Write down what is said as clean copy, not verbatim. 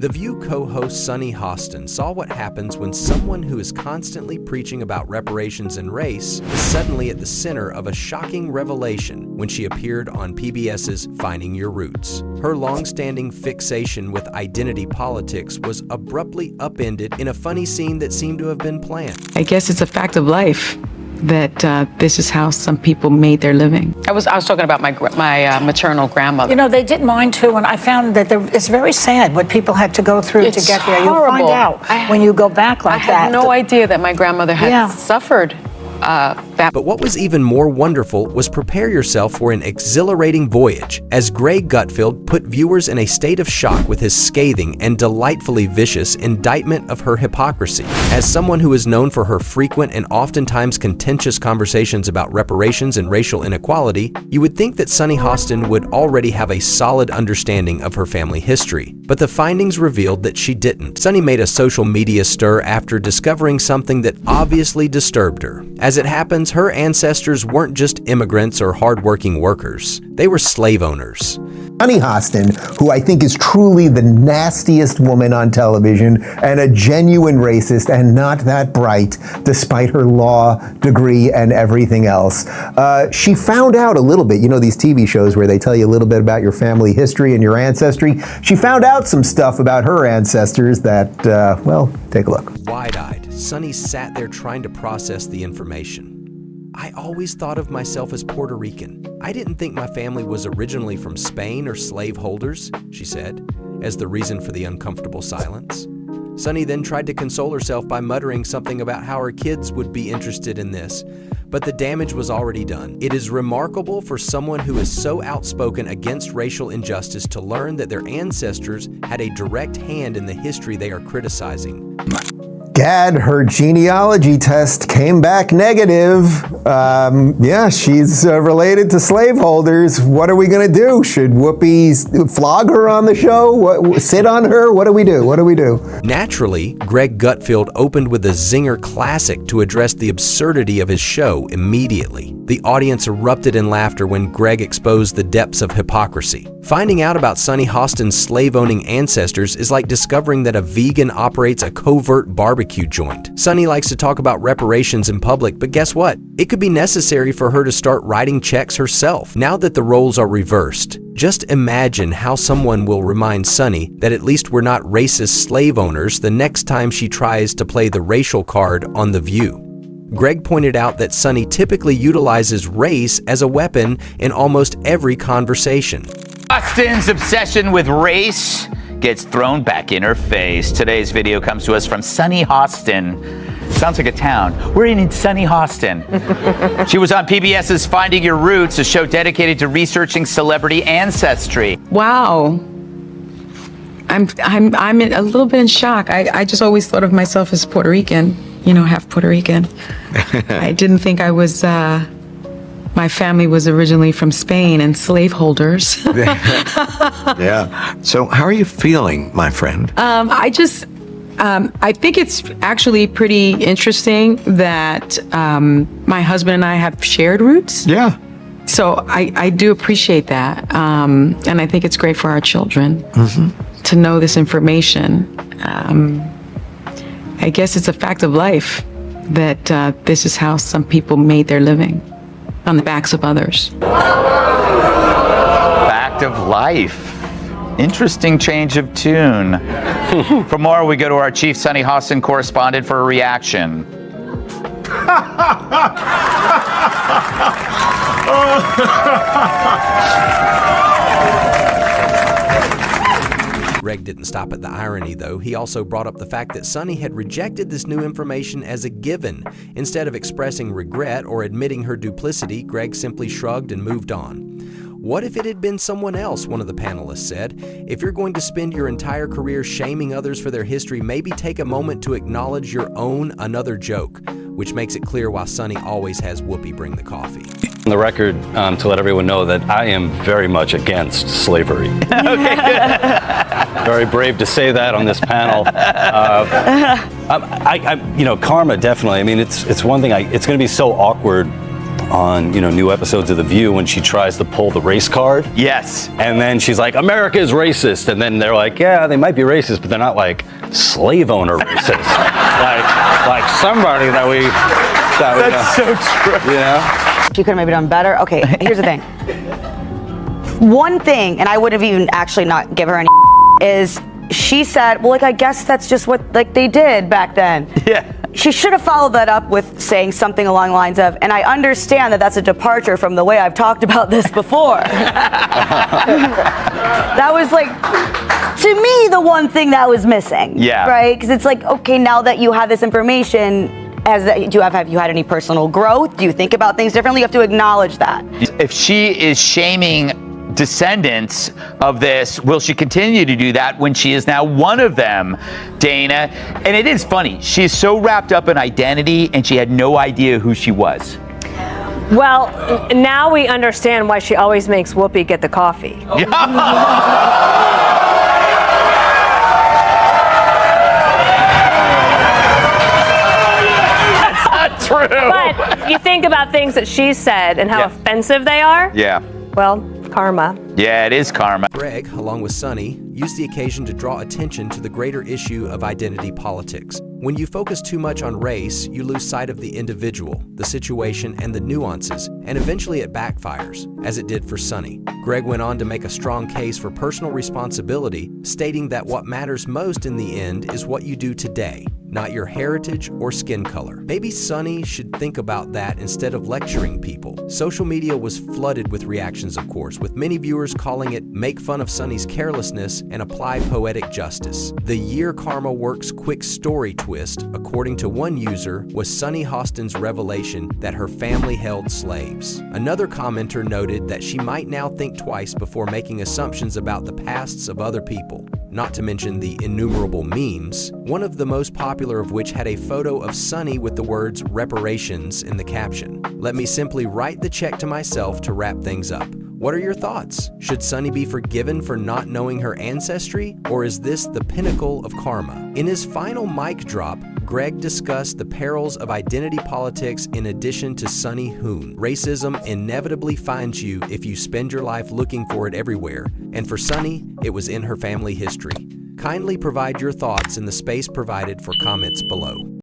The View co-host Sunny Hostin saw what happens when someone who is constantly preaching about reparations and race is suddenly at the center of a shocking revelation when she appeared on PBS's Finding Your Roots. Her long-standing fixation with identity politics was abruptly upended in a funny scene that seemed to have been planned. I guess it's a fact of life that this is how some people made their living. I was talking about my maternal grandmother. You know, they did mine too, and I found that it's very sad what people had to go through to get here. You'll find out when you go back like that. I had no idea that my grandmother had suffered that. But what was even more wonderful was prepare yourself for an exhilarating voyage as Greg Gutfeld put viewers in a state of shock with his scathing and delightfully vicious indictment of her hypocrisy. As someone who is known for her frequent and oftentimes contentious conversations about reparations and racial inequality, you would think that Sunny Hostin would already have a solid understanding of her family history. But the findings revealed that she didn't. Sunny made a social media stir after discovering something that obviously disturbed her. As it happens, her ancestors weren't just immigrants or hardworking workers. They were slave owners. Sunny Hostin, who I think is truly the nastiest woman on television and a genuine racist and not that bright, despite her law degree and everything else. She found out a little bit, you know, these TV shows where they tell you a little bit about your family history and your ancestry. She found out some stuff about her ancestors that, well, take a look. Wide-eyed, Sunny sat there trying to process the information. I always thought of myself as Puerto Rican. I didn't think my family was originally from Spain or slaveholders, she said, as the reason for the uncomfortable silence. Sunny then tried to console herself by muttering something about how her kids would be interested in this, but the damage was already done. It is remarkable for someone who is so outspoken against racial injustice to learn that their ancestors had a direct hand in the history they are criticizing. Gad, her genealogy test came back negative. Yeah, she's related to slaveholders. What are we going to do? Should Whoopi flog her on the show? Sit on her? What do we do? What do we do? Naturally, Greg Gutfeld opened with a zinger classic to address the absurdity of his show immediately. The audience erupted in laughter when Greg exposed the depths of hypocrisy. Finding out about Sunny Hostin's slave-owning ancestors is like discovering that a vegan operates a covert barbecue joint. Sunny likes to talk about reparations in public, but guess what? It could be necessary for her to start writing checks herself. Now that the roles are reversed, just imagine how someone will remind Sunny that at least we're not racist slave owners the next time she tries to play the racial card on The View. Greg pointed out that Sunny typically utilizes race as a weapon in almost every conversation. Hostin's obsession with race gets thrown back in her face. Today's video comes to us from Sunny Hostin. Sounds like a town. We're in Sunny Hostin. She was on PBS's Finding Your Roots, a show dedicated to researching celebrity ancestry. Wow. I'm a little bit in shock. I just always thought of myself as Puerto Rican, you know, half Puerto Rican. I didn't think I was, my family was originally from Spain and slaveholders. Yeah. So how are you feeling, my friend? I think it's actually pretty interesting that my husband and I have shared roots. Yeah. So I do appreciate that. And I think it's great for our children to know this information. I guess it's a fact of life that this is how some people made their living, on the backs of others. Fact of life. Interesting change of tune. For more, we go to our chief Sunny Hostin correspondent for a reaction. Greg didn't stop at the irony, though. He also brought up the fact that Sunny had rejected this new information as a given. Instead of expressing regret or admitting her duplicity, Greg simply shrugged and moved on. What if it had been someone else, one of the panelists said. If you're going to spend your entire career shaming others for their history, maybe take a moment to acknowledge your own another joke, which makes it clear why Sunny always has Whoopi bring the coffee. On the record, to let everyone know that I am very much against slavery. Very brave to say that on this panel. You know, karma, definitely. I mean, it's one thing. It's going to be so awkward on, new episodes of The View when she tries to pull the race card. Yes. And then she's like, America is racist. And then they're like, yeah, they might be racist, but they're not like slave owner racist. like somebody that we That's so true. She could have maybe done better. Okay, here's the thing. One thing, and I would have even actually not give her any is she said, well, I guess that's just what they did back then. Yeah. She should have followed that up with saying something along the lines of, and I understand that that's a departure from the way I've talked about this before. That was to me, the one thing that was missing. Yeah. Right? Because it's okay, now that you have this information, have you had any personal growth? Do you think about things differently? You have to acknowledge that. If she is shaming descendants of this, will she continue to do that when she is now one of them, Dana? And it is funny. She's so wrapped up in identity and she had no idea who she was. Well, now we understand why she always makes Whoopi get the coffee. That's not true. But you think about things that she said and how offensive they are. Yeah. Well, karma. Yeah, it is karma. Greg, along with Sunny, used the occasion to draw attention to the greater issue of identity politics. When you focus too much on race, you lose sight of the individual, the situation, and the nuances, and eventually it backfires, as it did for Sunny. Greg went on to make a strong case for personal responsibility, stating that what matters most in the end is what you do today, not your heritage or skin color. Maybe Sunny should think about that instead of lecturing people. Social media was flooded with reactions, of course, with many viewers calling it make fun of Sunny's carelessness and apply poetic justice. The year karma works quick story twist, according to one user, was Sunny Hostin's revelation that her family held slaves. Another commenter noted that she might now think twice before making assumptions about the pasts of other people, not to mention the innumerable memes, one of the most popular of which had a photo of Sunny with the words reparations in the caption. Let me simply write the check to myself to wrap things up. What are your thoughts? Should Sunny be forgiven for not knowing her ancestry, or is this the pinnacle of karma? In his final mic drop, Greg discussed the perils of identity politics in addition to Sunny Hoon. Racism inevitably finds you if you spend your life looking for it everywhere, and for Sunny, it was in her family history. Kindly provide your thoughts in the space provided for comments below.